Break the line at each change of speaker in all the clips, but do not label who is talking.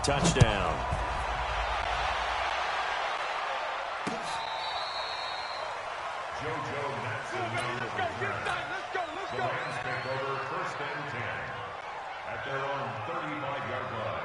touchdown.
The Rams take over 1st and 10 at their own 35-yard line.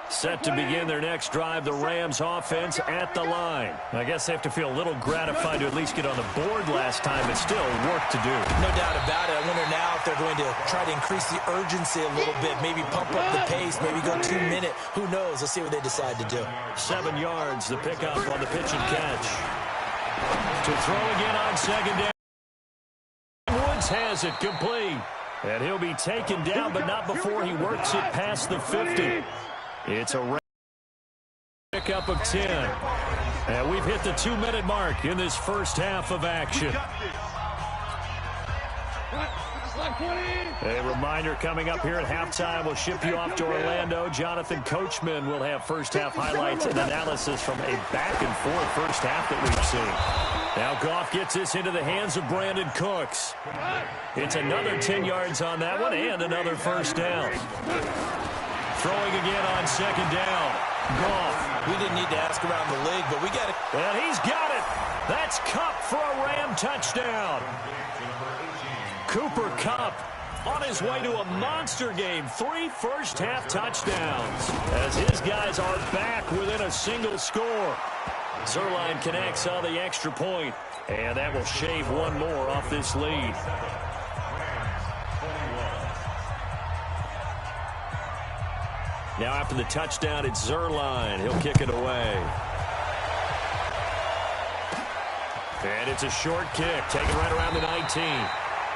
Set to begin their next drive, the Rams offense at the line. I guess they have to feel a little gratified to at least get on the board last time, but still work to do.
No doubt about it. I wonder now if they're going to try to increase the urgency a little bit, maybe pump up the pace, maybe go 2-minute. Who knows? Let's see what they decide to do.
7 yards, the pickup on the pitch and catch. To throw again on 2nd down. Woods has it complete. And he'll be taken down, but not before he works it past the 50. It's a pickup of 10. And we've hit the 2-minute mark in this first half of action. A reminder coming up here at halftime. We'll ship you off to Orlando. Jonathan Coachman will have first half highlights and analysis from a back-and-forth first half that we've seen. Now Goff gets this into the hands of Brandon Cooks. It's another 10 yards on that one and another first down. Throwing again on 2nd down. Goff.
We didn't need to ask around the league, but we got it.
And he's got it. That's Kupp for a Ram touchdown. Cooper Kupp on his way to a monster game. 3 first-half touchdowns as his guys are back within a single score. Zerline connects on the extra point, and that will shave one more off this lead. Now after the touchdown, it's Zerline. He'll kick it away. And it's a short kick, taken right around the 19.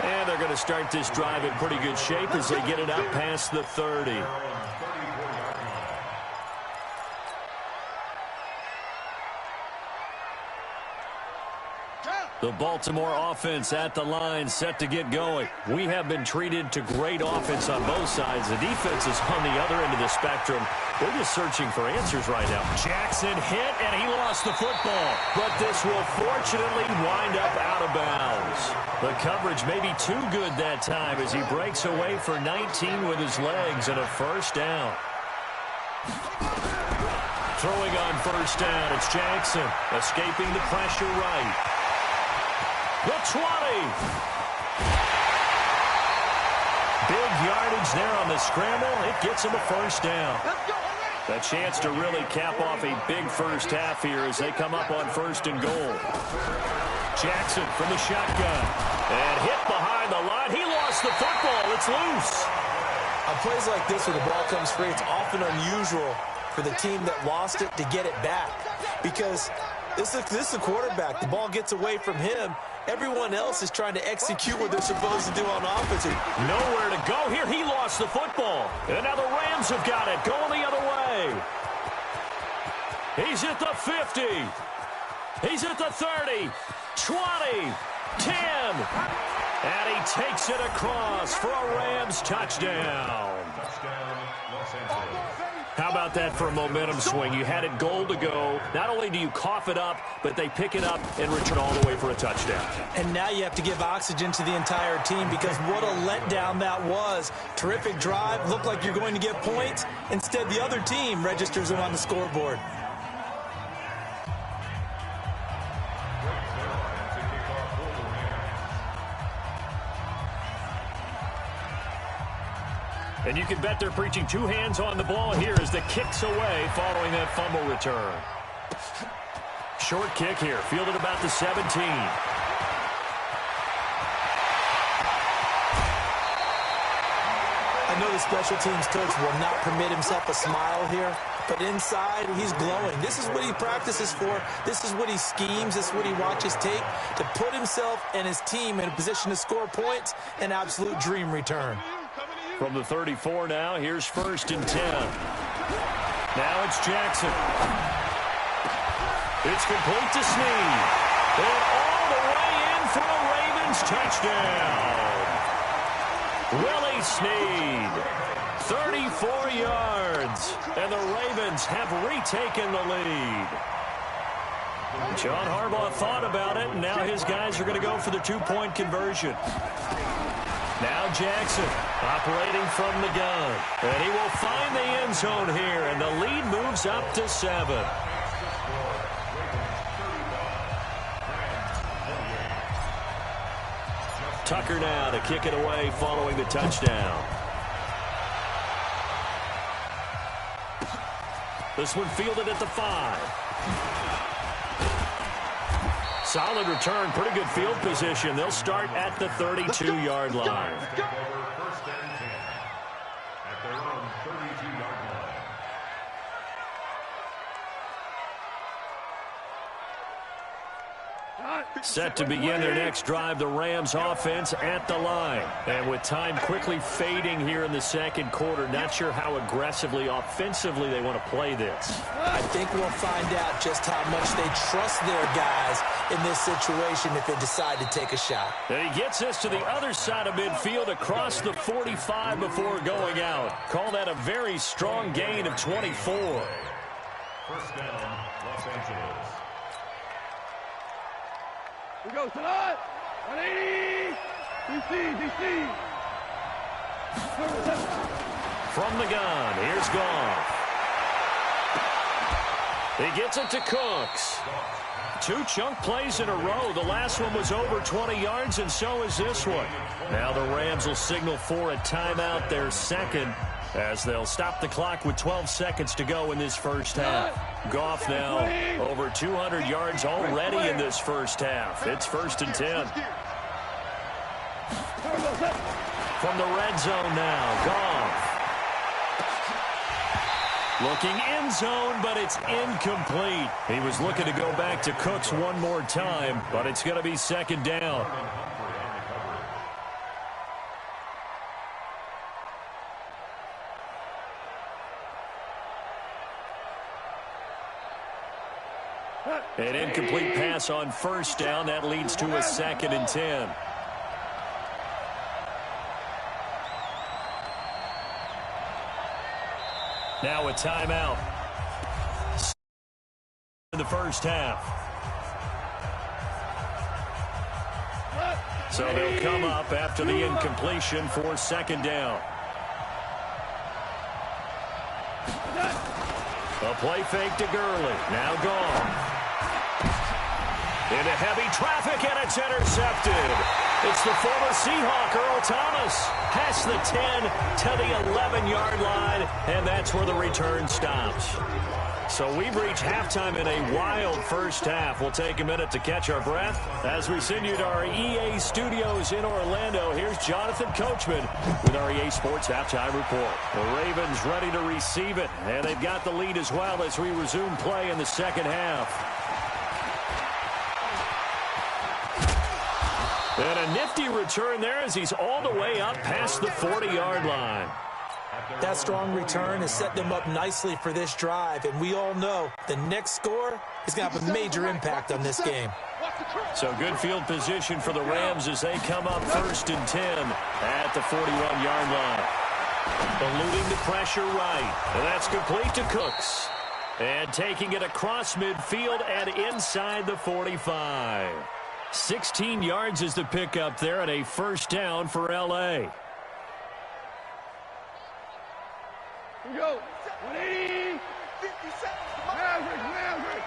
And they're going to start this drive in pretty good shape as they get it up past the 30. The Baltimore offense at the line, set to get going. We have been treated to great offense on both sides. The defense is on the other end of the spectrum. They're just searching for answers right now. Jackson hit, and he lost the football. But this will fortunately wind up out of bounds. The coverage may be too good that time as he breaks away for 19 with his legs and a first down. Throwing on first down, it's Jackson, escaping the pressure right. The 20. Big yardage there on the scramble. It gets him a first down. A chance to really cap off a big first half here as they come up on 1st and goal. Jackson from the shotgun. And hit behind the line. He lost the football. It's loose.
On plays like this where the ball comes free, it's often unusual for the team that lost it to get it back. Because this is the quarterback. The ball gets away from him. Everyone else is trying to execute what they're supposed to do on offense.
Nowhere to go here. He lost the football. And now the Rams have got it. Going the other way. He's at the 50. He's at the 30. 20. 10. And he takes it across for a Rams touchdown. How about that for a momentum swing? You had it goal to go. Not only do you cough it up, but they pick it up and return all the way for a touchdown.
And now you have to give oxygen to the entire team because what a letdown that was. Terrific drive. Looked like you're going to get points. Instead, the other team registers them on the scoreboard.
And you can bet they're preaching 2 hands on the ball here as the kick's away following that fumble return. Short kick here, fielded about the 17.
I know the special teams coach will not permit himself a smile here, but inside he's glowing. This is what he practices for. This is what he schemes. This is what he watches tape to put himself and his team in a position to score points. An absolute dream return.
From the 34 now, here's 1st and 10. Now it's Jackson. It's complete to Snead. And all the way in for a Ravens touchdown. Willie Snead, 34 yards. And the Ravens have retaken the lead. John Harbaugh thought about it, and now his guys are going to go for the 2-point conversion. Now Jackson. Operating from the gun. And he will find the end zone here, and the lead moves up to 7. Tucker now to kick it away following the touchdown. This one fielded at the 5. Solid return, pretty good field position. They'll start at the 32-yard line.
First and 10 at their own 32-yard line.
Set to begin their next drive, the Rams offense at the line. And with time quickly fading here in the second quarter, not sure how aggressively, offensively they want to play this.
I think we'll find out just how much they trust their guys in this situation if they decide to take a shot.
And he gets us to the other side of midfield across the 45 before going out. Call that a very strong gain of 24.
First down, Los Angeles.
We go, Salah! 180! DC!
From the gun, here's Goff. He gets it to Cooks. 2 chunk plays in a row. The last one was over 20 yards, and so is this one. Now the Rams will signal for a timeout, their second, as they'll stop the clock with 12 seconds to go in this first half. Goff now over 200 yards already in this first half. It's 1st and 10. From the red zone now, Goff. Looking end zone, but it's incomplete. He was looking to go back to Cooks one more time, but it's going to be 2nd down. An incomplete pass on 1st down. That leads to a 2nd and 10. Now a timeout. In the first half. So they'll come up after the incompletion for 2nd down. A play fake to Gurley. Now gone. Into heavy traffic, and it's intercepted. It's the former Seahawk, Earl Thomas. Past the 10 to the 11-yard line, and that's where the return stops. So we've reached halftime in a wild first half. We'll take a minute to catch our breath. As we send you to our EA studios in Orlando, here's Jonathan Coachman with our EA Sports Halftime Report. The Ravens ready to receive it, and they've got the lead as well as we resume play in the second half. And a nifty return there as he's all the way up past the 40-yard line.
That strong return has set them up nicely for this drive, and we all know the next score is going to have a major impact on this game.
So good field position for the Rams as they come up 1st and 10 at the 41-yard line. Eluding the pressure right, and that's complete to Cooks. And taking it across midfield and inside the 45. 16 yards is the pickup there, and a 1st down for L.A.
We go. 180. 57. Maverick.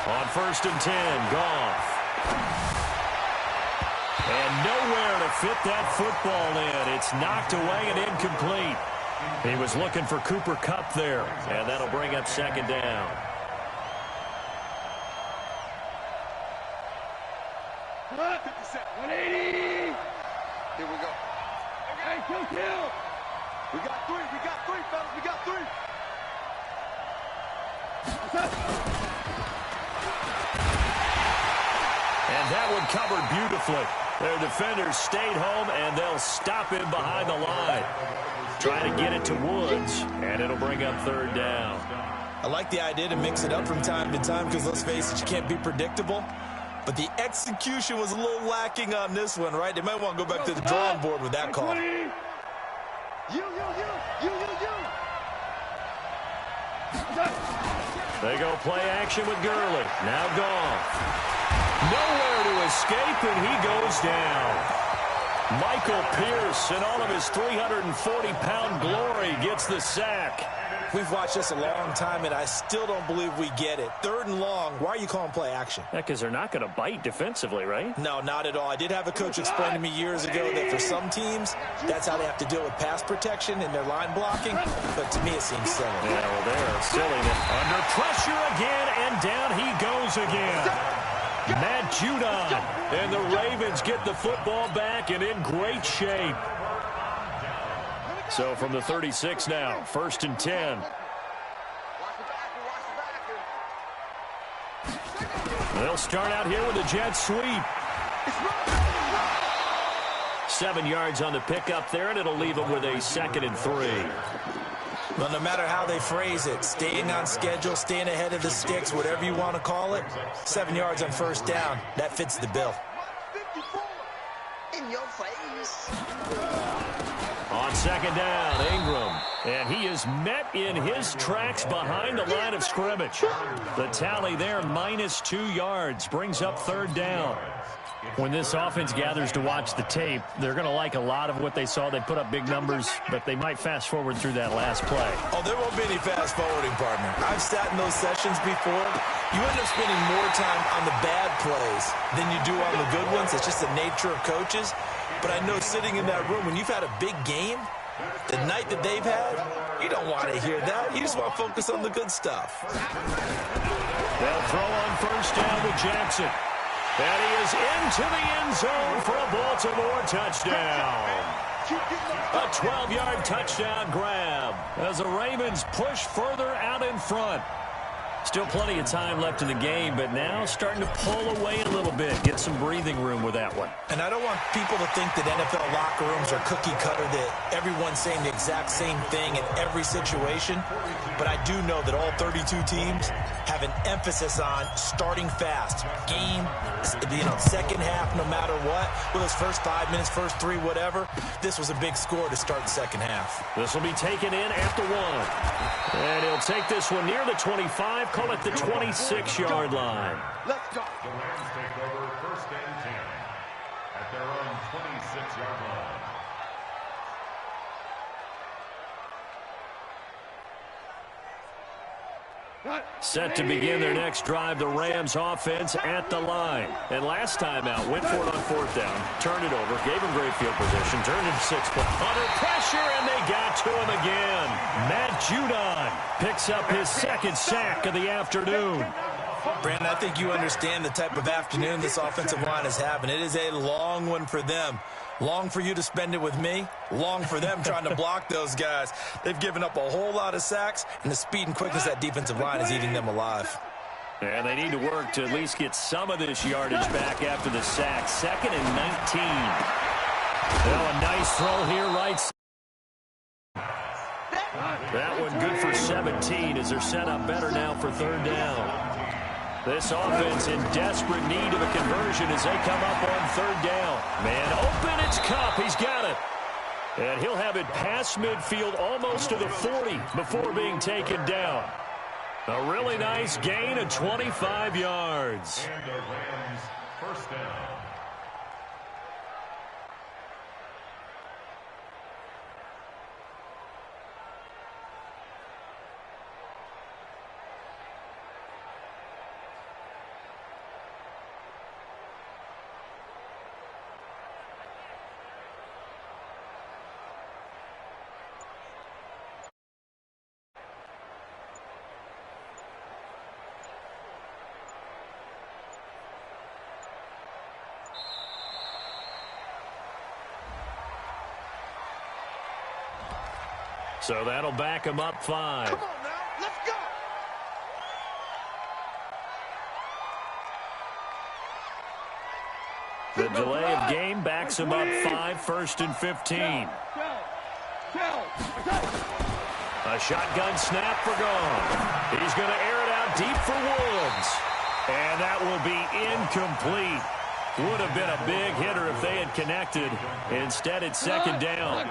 On 1st and 10, Goff. And nowhere to fit that football in. It's knocked away and incomplete. He was looking for Cooper Kupp there, and that'll bring up 2nd down.
180. Here we go. Hey, kill. We got 3, fellas. We got 3.
And that one covered beautifully. Their defenders stayed home, and they'll stop him behind the line. Try to get it to Woods, and it'll bring up 3rd down.
I like the idea to mix it up from time to time because, let's face it, you can't be predictable. But the execution was a little lacking on this one, right? They might want to go back to the drawing board with that call.
You.
They go play action with Gurley. Now Goff. Nowhere to escape, and he goes down. Michael Pierce, in all of his 340-pound glory, gets the sack.
We've watched this a long time, and I still don't believe we get it. 3rd and long, why are you calling play action?
Yeah, because they're not going to bite defensively, right?
No, not at all. I did have a coach explain to me years ago that for some teams, that's how they have to deal with pass protection and their line blocking. But to me, it seems silly.
Yeah, well, they're silly. Under pressure again, and down he goes again. Matt Judon, and the Ravens get the football back and in great shape. So from the 36 now, 1st and 10. They'll start out here with a jet sweep. 7 yards on the pickup there, and it'll leave them with a 2nd and 3.
Well, no matter how they phrase it, staying on schedule, staying ahead of the sticks, whatever you want to call it, 7 yards on 1st down, that fits the bill.
In your face.
On 2nd down, Ingram. And he is met in his tracks behind the line of scrimmage. The tally there, -2 yards, brings up 3rd down. When this offense gathers to watch the tape, they're going to like a lot of what they saw. They put up big numbers, but they might fast forward through that last play.
Oh, there won't be any fast forwarding, partner. I've sat in those sessions before. You end up spending more time on the bad plays than you do on the good ones. It's just the nature of coaches. But I know sitting in that room, when you've had a big game, the night that they've had, you don't want to hear that. You just want to focus on the good stuff.
They'll throw on 1st down to Jackson. And he is into the end zone for a Baltimore touchdown. A 12-yard touchdown grab as the Ravens push further out in front. Still plenty of time left in the game, but now starting to pull away a little bit, get some breathing room with that one.
And I don't want people to think that NFL locker rooms are cookie cutter, that everyone's saying the exact same thing in every situation. But I do know that all 32 teams have an emphasis on starting fast. Game, 2nd half, no matter what. With those first 5 minutes, first 3, whatever. This was a big score to start the 2nd half.
This will be taken in at the 1. And he'll take this one near the 25, call it the 26-yard line.
Let's go.
The Rams take over 1st and 10 at their own 26-yard line.
Set to begin their next drive, the Rams offense at the line. And last time out, went for it on 4th down, turned it over, gave him great field position, turned it 6 points. Under pressure, and they got to him again. Matt Judon picks up his 2nd sack of the afternoon.
Brandon, I think you understand the type of afternoon this offensive line is having. It is a long one for them. Long for you to spend it with me. Long for them trying to block those guys. They've given up a whole lot of sacks, and the speed and quickness of that defensive line is eating them alive.
And they need to work to at least get some of this yardage back after the sack. 2nd and 19. Now a nice throw here, right side. That one good for 17 as they're set up better now for 3rd down. This offense in desperate need of a conversion as they come up on 3rd down. Man open, it's Kupp. He's got it. And he'll have it past midfield almost to the 40 before being taken down. A really nice gain of 25 yards.
And the Rams 1st down.
So that'll back him up 5.
Come on now, let's go.
The delay of game backs him up 5, 1st and 15. A shotgun snap for Gone. He's going to air it out deep for Woods. And that will be incomplete. Would have been a big hitter if they had connected. Instead, it's 2nd down.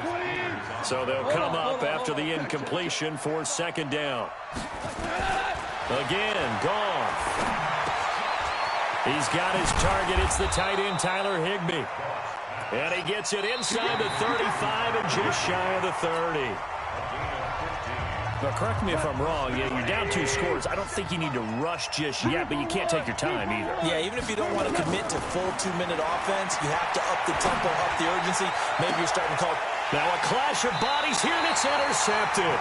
So they'll come up after the incompletion for 2nd down. Again, Gone. He's got his target. It's the tight end, Tyler Higbee. And he gets it inside the 35 and just shy of the 30. Now, correct me if I'm wrong. Yeah, you're down 2 scores. I don't think you need to rush just yet, but you can't take your time either.
Yeah, even if you don't want to commit to full 2-minute offense, you have to up the tempo, up the urgency. Maybe you're starting to call.
Now a clash of bodies here, and it's intercepted.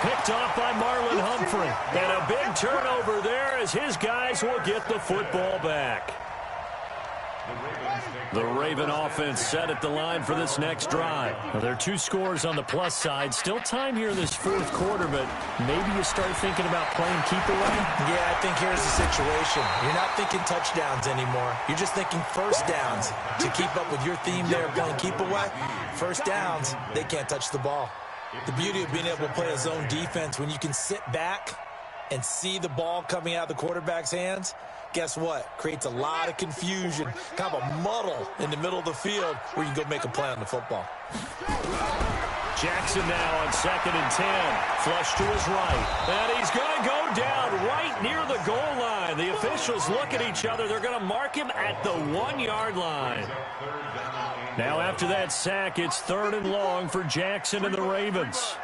Picked off by Marlon Humphrey. And a big turnover there as his guys will get the football back. The Raven offense set at the line for this next drive. Now, there are 2 scores on the plus side. Still time here in this 4th quarter, but maybe you start thinking about playing keep away?
Yeah, I think here's the situation. You're not thinking touchdowns anymore. You're just thinking first downs. To keep up with your theme there, playing keep away, first downs, they can't touch the ball. The beauty of being able to play a zone defense, when you can sit back and see the ball coming out of the quarterback's hands, guess what? Creates a lot of confusion, kind of a muddle in the middle of the field where you can go make a play on the football.
Jackson now on 2nd and 10. Flush to his right. And he's going to go down right near the goal line. The officials look at each other. They're going to mark him at the 1-yard line. Now after that sack, it's 3rd and long for Jackson and the Ravens.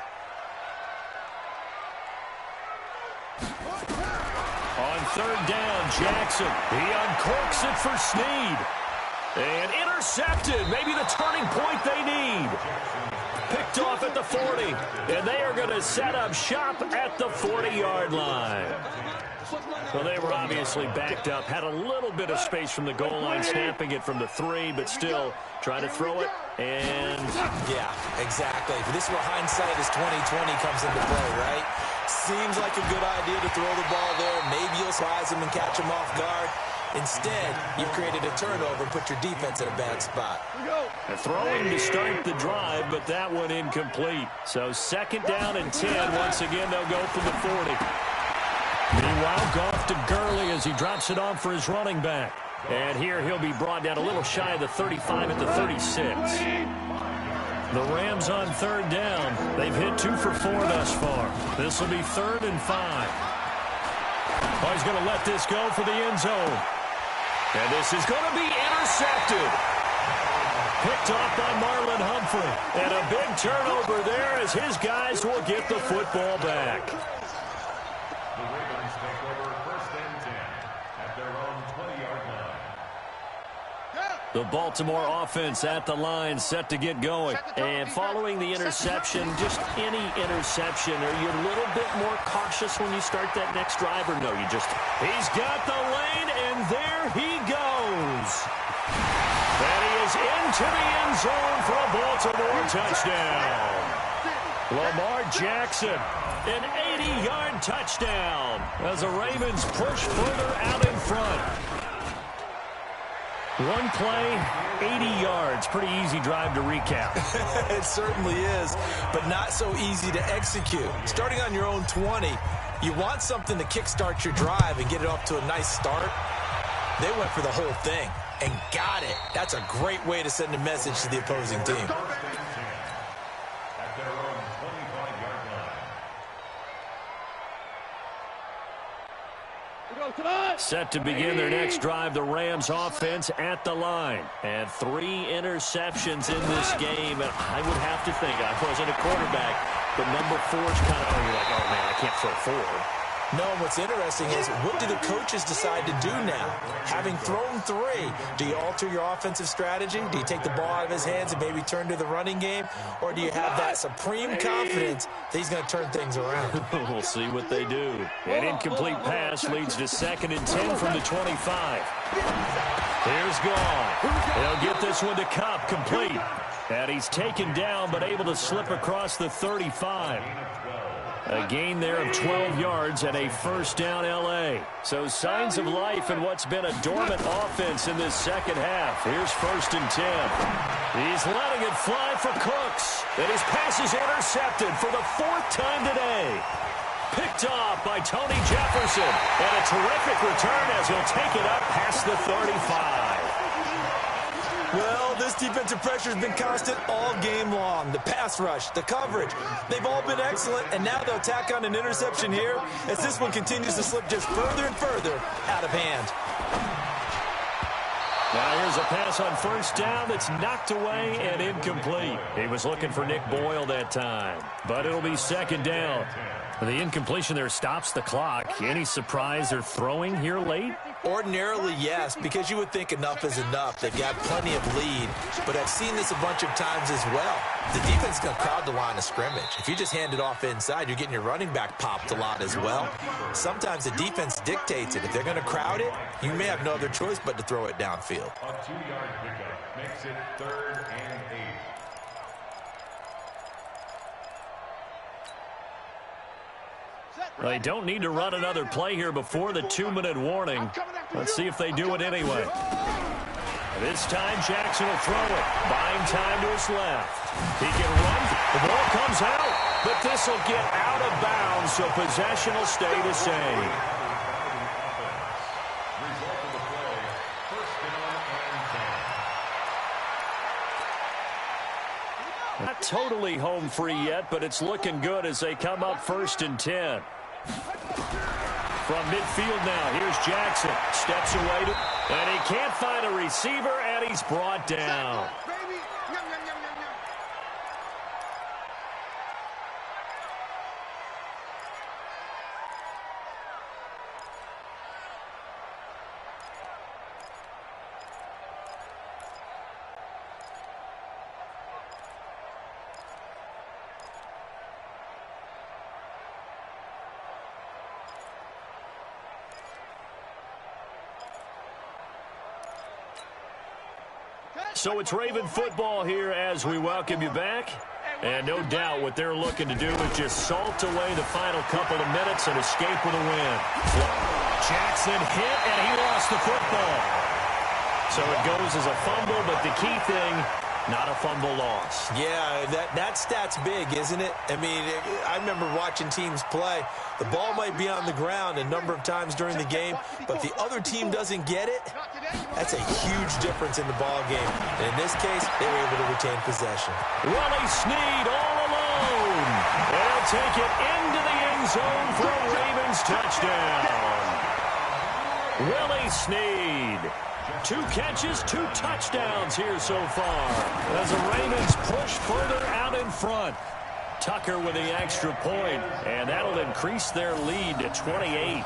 On 3rd down, Jackson. He uncorks it for Snead. And intercepted. Maybe the turning point they need. Picked off at the 40. And they are going to set up shop at the 40-yard line. Well, they were obviously backed up. Had a little bit of space from the goal line, snapping it from the 3, but still trying to throw it. And
yeah, exactly. This is where hindsight is 20/20 comes into play, right? Seems like a good idea to throw the ball there. Maybe you'll surprise him and catch him off guard. Instead, you've created a turnover and put your defense in a bad spot.
A throwing to start the drive, but that one incomplete. So 2nd down and 10. Once again, they'll go from the 40. Meanwhile, Goff to Gurley as he drops it off for his running back. And here he'll be brought down a little shy of the 35 at the 36. The Rams on 3rd down. They've hit 2 for 4 thus far. This will be 3rd and 5. Oh, he's going to let this go for the end zone. And this is going to be intercepted. Picked off by Marlon Humphrey. And a big turnover there as his guys will get the football back.
The Ravens take over 1st and 10 at their own 20-yard line.
The Baltimore offense at the line, set to get going. And following the interception, just any interception, are you a little bit more cautious when you start that next drive, or no? He's got the lane, and there he goes. And he is into the end zone for a Baltimore touchdown. Lamar Jackson, an 80-yard touchdown as the Ravens push further out in front. One play, 80 yards. Pretty easy drive to recap.
It certainly is, but not so easy to execute. Starting on your own 20, you want something to kickstart your drive and get it off to a nice start. They went for the whole thing and got it. That's a great way to send a message to the opposing team.
At their own 25-yard line.
Set to begin their next drive, the Rams offense at the line. And 3 interceptions in this game. And I would have to think, I wasn't a quarterback, but number 4 is kind of, you're like, oh, man, I can't throw 4.
No, what's interesting is, what do the coaches decide to do now? Having thrown 3, do you alter your offensive strategy? Do you take the ball out of his hands and maybe turn to the running game? Or do you have that supreme confidence that he's going to turn things around?
We'll see what they do. An incomplete pass leads to 2nd and 10 from the 25. Here's Goff. They'll get this one to Kupp, complete. And he's taken down, but able to slip across the 35. A gain there of 12 yards and a 1st down L.A. So signs of life in what's been a dormant offense in this second half. Here's 1st and 10. He's letting it fly for Cooks. And his pass is intercepted for the 4th time today. Picked off by Tony Jefferson. And a terrific return as he'll take it up past the 35.
Well, this defensive pressure has been constant all game long. The pass rush, the coverage, they've all been excellent, and now they'll tack on an interception here as this one continues to slip just further and further out of hand.
Now here's a pass on first down that's knocked away and incomplete. He was looking for Nick Boyle that time, but it'll be second down. The incompletion there stops the clock. Any surprise they're throwing here late?
Ordinarily, yes, because you would think enough is enough. They've got plenty of lead, but I've seen this a bunch of times as well. The defense is going to crowd the line of scrimmage. If you just hand it off inside, you're getting your running back popped a lot as well. Sometimes the defense dictates it. If they're going to crowd it, you may have no other choice but to throw it downfield.
A 2-yard pickup makes it 3rd and 8.
They don't need to run another play here before the 2-minute warning. Let's see if they do it anyway. This time Jackson will throw it. Buying time to his left. He can run. The ball comes out, but this will get out of bounds, so possession will stay the same.
Result of the play, 1st down and 10.
Not totally home free yet, but it's looking good as they come up 1st and 10. From midfield now, here's Jackson. Steps away, and he can't find a receiver, and he's brought down. So it's Raven football here as we welcome you back. And no doubt what they're looking to do is just salt away the final couple of minutes and escape with a win. Jackson hit, and he lost the football. So it goes as a fumble, but the key thing, not a fumble loss.
Yeah, that stat's big, isn't it? I mean, I remember watching teams play. The ball might be on the ground a number of times during the game, but the other team doesn't get it. That's a huge difference in the ball game. And in this case, they were able to retain possession.
Willie Snead all alone. They'll take it into the end zone for a Ravens touchdown. Willie Snead. 2 catches, 2 touchdowns here so far as the Ravens push further out in front. Tucker with the extra point, and that'll increase their lead to 28.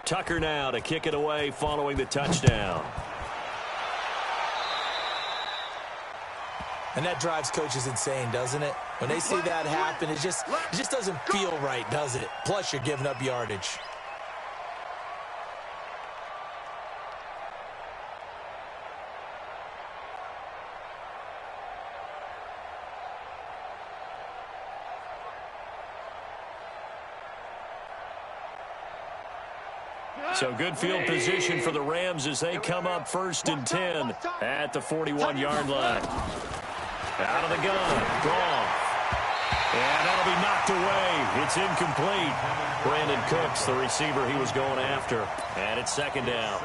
Tucker now to kick it away following the touchdown.
And that drives coaches insane, doesn't it? When they see that happen, it just doesn't feel right, does it? Plus, you're giving up yardage.
So good field position for the Rams as they come up 1st and 10 at the 41-yard line. Out of the gun, Goff. And that'll be knocked away. It's incomplete. Brandon Cooks, the receiver he was going after. And it's 2nd down.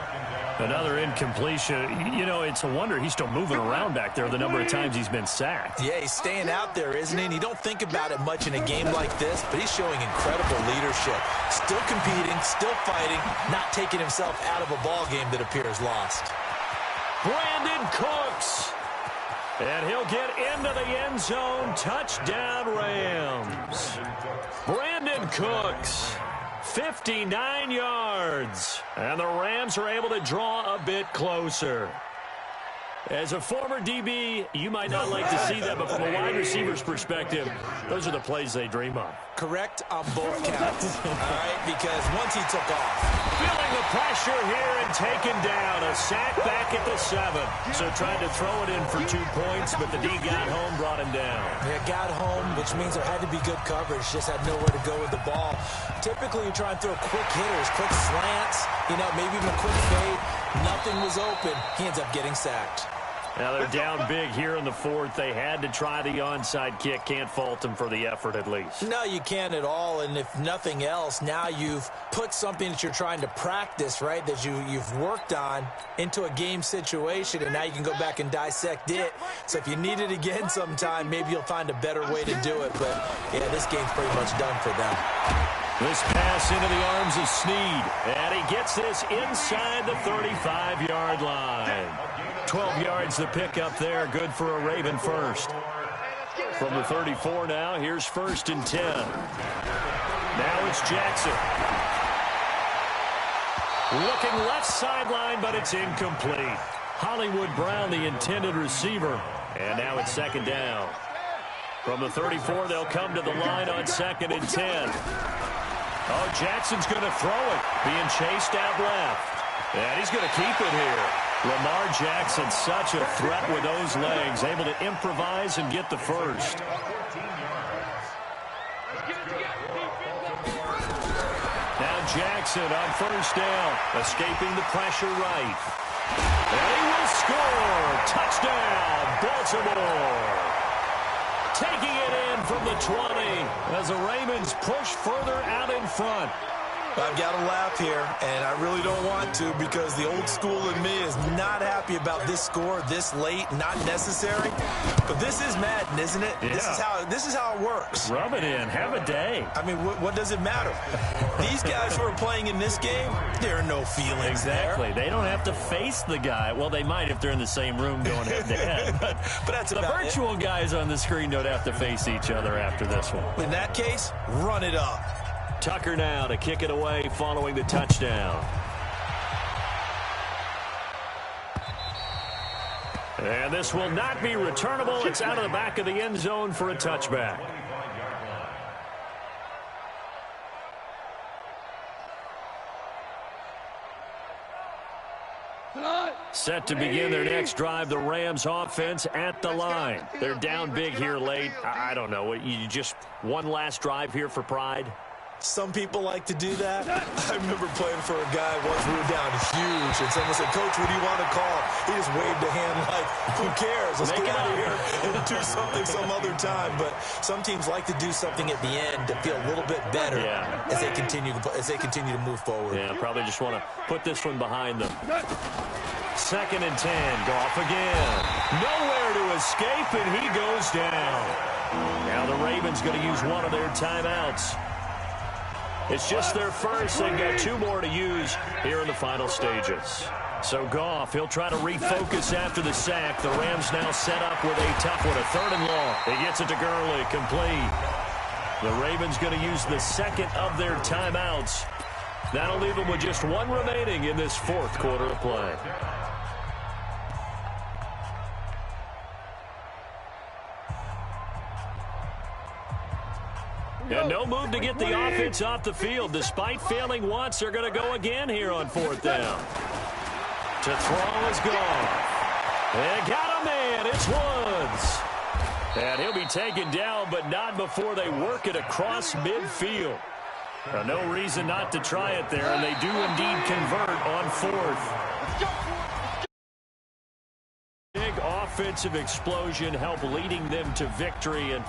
Another incompletion. You know, it's a wonder he's still moving around back there the number of times he's been sacked.
Yeah, he's staying out there, isn't he? And you don't think about it much in a game like this, but he's showing incredible leadership. Still competing, still fighting, not taking himself out of a ball game that appears lost.
Brandon Cooks. And he'll get into the end zone. Touchdown, Rams. Brandon Cooks. 59 yards. And the Rams are able to draw a bit closer. As a former DB, you might not like to see that, but from a wide receiver's perspective, those are the plays they dream of.
Correct on both counts, all right, because once he took off.
Filling the pressure here and taken down. A sack back at the 7. So tried to throw it in for 2 points, but the D got home, brought him down.
Yeah, got home, which means there had to be good coverage. Just had nowhere to go with the ball. Typically, you try and throw quick hitters, quick slants, maybe even a quick fade. Nothing was open. He ends up getting sacked.
Now they're down big here in the 4th. They had to try the onside kick. Can't fault them for the effort at least.
No, you can't at all. And if nothing else, now you've put something that you're trying to practice, right, that you've worked on into a game situation, and now you can go back and dissect it. So if you need it again sometime, maybe you'll find a better way to do it. But, yeah, this game's pretty much done for them.
This pass into the arms of Snead, and he gets this inside the 35-yard line. 12 yards the pick up there, good for a Raven first. From the 34 now, here's 1st and 10. Now it's Jackson. Looking left sideline, but it's incomplete. Hollywood Brown, the intended receiver, and now it's 2nd down. From the 34, they'll come to the line on 2nd and 10. Oh, Jackson's going to throw it, being chased out left. And he's going to keep it here. Lamar Jackson, such a threat with those legs, able to improvise and get the first. Now Jackson on 1st down, escaping the pressure right. And he will score. Touchdown, Baltimore. Taking it in from the 20 as the Ravens push further out in front.
I've got to laugh here, and I really don't want to because the old school in me is not happy about this score this late, not necessary. But this is Madden, isn't it?
Yeah.
This is how it works.
Rub it in. Have a day.
I mean, what does it matter? These guys who are playing in this game, there are no feelings
exactly.
there.
They don't have to face the guy. Well, they might if they're in the same room going head-to-head. But
that's
the virtual guys on the screen don't have to face each other after this one.
In that case, run it up.
Tucker now to kick it away following the touchdown. And this will not be returnable. It's out of the back of the end zone for a touchback. Set to begin their next drive, the Rams offense at the line. They're down big here late. I don't know. You just one last drive here for pride?
Some people like to do that. I remember playing for a guy once we were down huge, and someone said, "Coach, what do you want to call?" He just waved a hand like, "Who cares? Let's get out of here and do something some other time." But some teams like to do something at the end to feel a little bit better as they continue to move forward.
Yeah, probably just want to put this one behind them. 2nd and 10. Goff again. Nowhere to escape, and he goes down. Now the Ravens going to use one of their timeouts. It's just their first. They've got 2 more to use here in the final stages. So Goff, he'll try to refocus after the sack. The Rams now set up with a tough one, a 3rd and long. He gets it to Gurley, complete. The Ravens going to use the 2nd of their timeouts. That'll leave them with just 1 remaining in this 4th quarter of play. And no move to get the offense off the field. Despite failing once, they're going to go again here on 4th down. To throw is gone. They got a man. It's Woods. And he'll be taken down, but not before they work it across midfield. No reason not to try it there, and they do indeed convert on 4th. Big offensive explosion help leading them to victory, and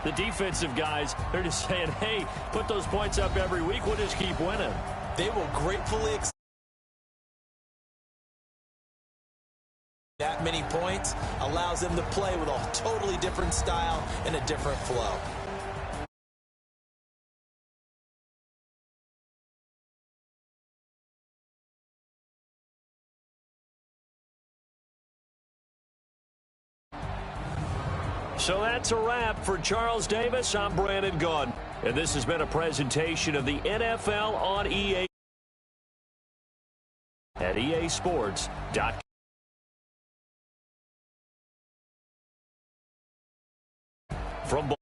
the defensive guys, they're just saying, hey, put those points up every week, we'll just keep winning.
They will gratefully accept that many points, allows them to play with a totally different style and a different flow.
So that's a wrap for Charles Davis. I'm Brandon Gaudin, and this has been a presentation of the NFL on EA at easports.com. From